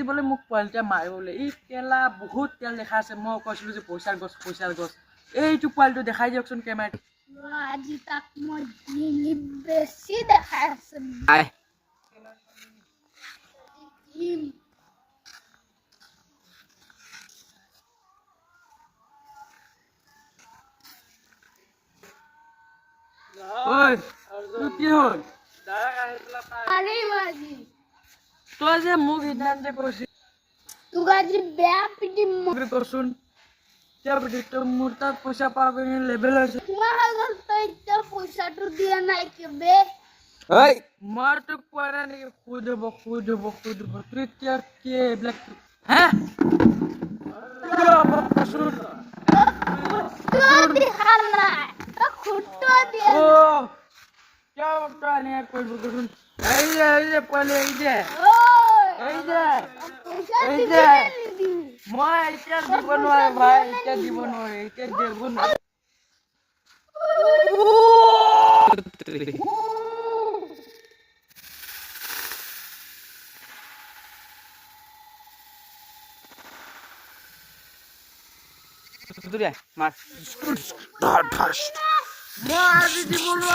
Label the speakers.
Speaker 1: আজি বোলে মোক পোৱালিটা মাৰে বোলে এই কেলা বহুত তেল দেখা আছে মই কৈছিলো যে পইচাৰ গছ এইটো পোৱালিটো দেখাই দিয়কচোন কেমেৰাটো
Speaker 2: আজি তাক মই বেছি দেখাই আছে
Speaker 1: ঐ কি হ'ল তই যে মোক সিদিনা যে কৈছিল
Speaker 2: তোক আজি বেয়া পিটিম
Speaker 1: কচোন তই মোৰ তাত পইচা পাব লেভেল হৈছে
Speaker 2: তই এতিয়া পইচাটো দিয়া নাই কেবে
Speaker 1: মই তোক কোৱা নাই নেকি সুদ হব তই এতিয়া কি এইবিলাক হে মই এতিয়া দিব নোৱাৰো ভাই এতিয়া দিব নোৱাৰো এতিয়া দিব নোৱাৰো মই আজি দিব নোৱাৰো